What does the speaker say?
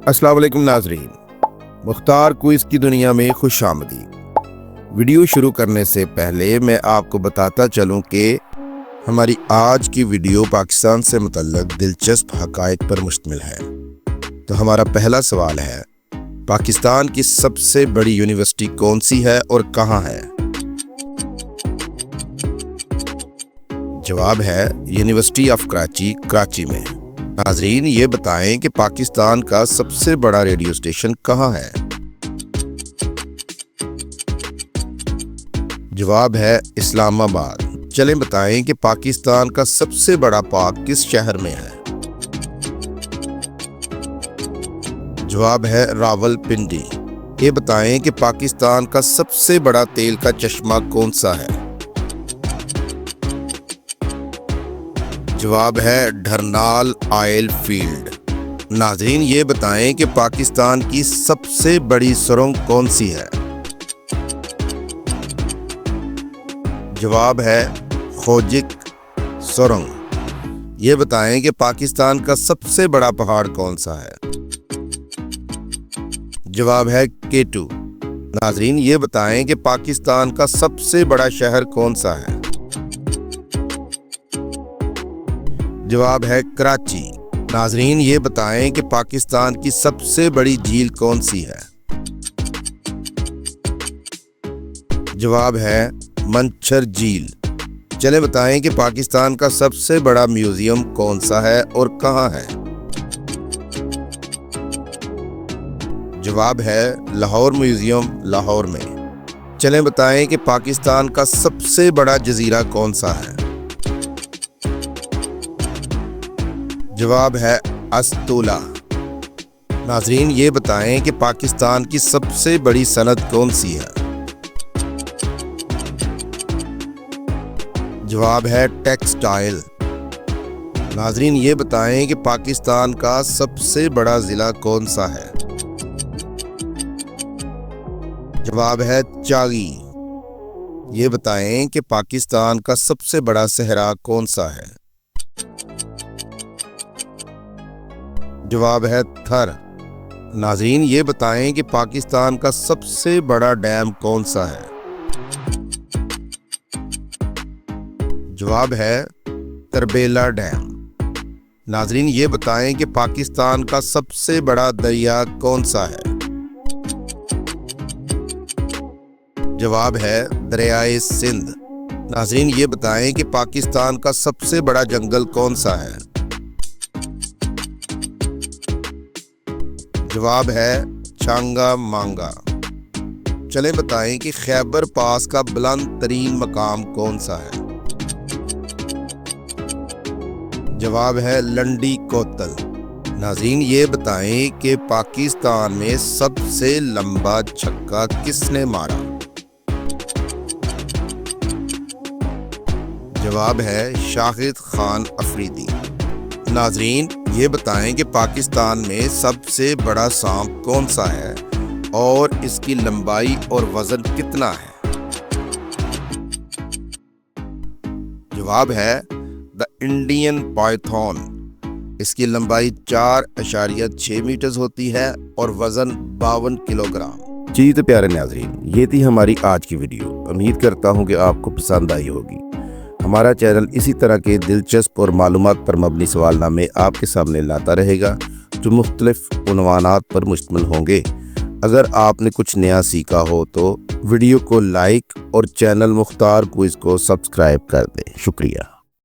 अस्सलाम वालेकुम नाजरीन, मुख्तार क्विज़ की दुनिया में खुश आमदीद। वीडियो शुरू करने से पहले मैं आपको बताता चलूं कि हमारी आज की वीडियो पाकिस्तान से मुतल्लिक़ दिलचस्प हक़ाइक़ पर मुश्तमिल है। तो हमारा पहला सवाल है, पाकिस्तान की सबसे बड़ी यूनिवर्सिटी कौन सी है और कहाँ है? जवाब है यूनिवर्सिटी ऑफ कराची, कराची में। नाज़रीन, ये बताएं कि पाकिस्तान का सबसे बड़ा रेडियो स्टेशन कहाँ है? जवाब है इस्लामाबाद। चलें बताएं कि पाकिस्तान का सबसे बड़ा पार्क किस शहर में है? जवाब है रावलपिंडी। ये बताएं कि पाकिस्तान का सबसे बड़ा तेल का चश्मा कौन सा है? जवाब है ढरनाल ऑयल फील्ड। नाज़रीन, ये बताएं कि पाकिस्तान की सबसे बड़ी सुरंग कौन सी है? जवाब है खोजिक सुरंग। ये बताएं कि पाकिस्तान का सबसे बड़ा पहाड़ कौन सा है? जवाब है केटू। नाज़रीन, ये बताएं कि पाकिस्तान का सबसे बड़ा शहर कौन सा है? जवाब है कराची। नाज़रीन, ये बताएं कि पाकिस्तान की सबसे बड़ी झील कौन सी है? जवाब है मंछर झील। चले बताएं कि पाकिस्तान का सबसे बड़ा म्यूजियम कौन सा है और कहाँ है? जवाब है लाहौर म्यूजियम, लाहौर में। चले बताएं कि पाकिस्तान का सबसे बड़ा जजीरा कौन सा है? जवाब है अस्तूला। नाज़रीन, ये बताएं कि पाकिस्तान की सबसे बड़ी सनत कौन सी है? जवाब है टेक्सटाइल। नाज़रीन, ये बताएं कि पाकिस्तान का सबसे बड़ा ज़िला कौन सा है? जवाब है चागी। ये बताएं कि पाकिस्तान का सबसे बड़ा सहरा कौन सा है? जवाब है थर। नाज़रीन, ये बताएं कि पाकिस्तान का सबसे बड़ा डैम कौन सा है? जवाब है तरबेला डैम। नाज़रीन, ये बताएं कि पाकिस्तान का सबसे बड़ा दरिया कौन सा है? जवाब है दरियाए सिंध। नाज़रीन, ये बताएं कि पाकिस्तान का सबसे बड़ा जंगल कौन सा है? जवाब है छांगा मांगा। चले बताएं कि खैबर पास का बुलंद तरीन मकाम कौन सा है? जवाब है लंडी कोतल। नाज़रीन, ये बताएं कि पाकिस्तान में सबसे लंबा छक्का किसने मारा? जवाब है शाहिद खान अफरीदी। नाज़रीन, ये बताएं कि पाकिस्तान में सबसे बड़ा सांप कौन सा है और इसकी लंबाई और वजन कितना है? जवाब है द इंडियन पाइथन। इसकी लंबाई 4.6 मीटर होती है और वजन 52 किलोग्राम। जी तो प्यारे नाज़रीन, ये थी हमारी आज की वीडियो। उम्मीद करता हूँ कि आपको पसंद आई होगी। हमारा चैनल इसी तरह के दिलचस्प और मालूमात पर मबनी सवालनामे आपके सामने लाता रहेगा, जो मुख्तलिफ उन्वानात पर मुश्तमिल होंगे। अगर आपने कुछ नया सीखा हो तो वीडियो को लाइक और चैनल मुख्तार क्विज़ को सब्सक्राइब कर दें। शुक्रिया।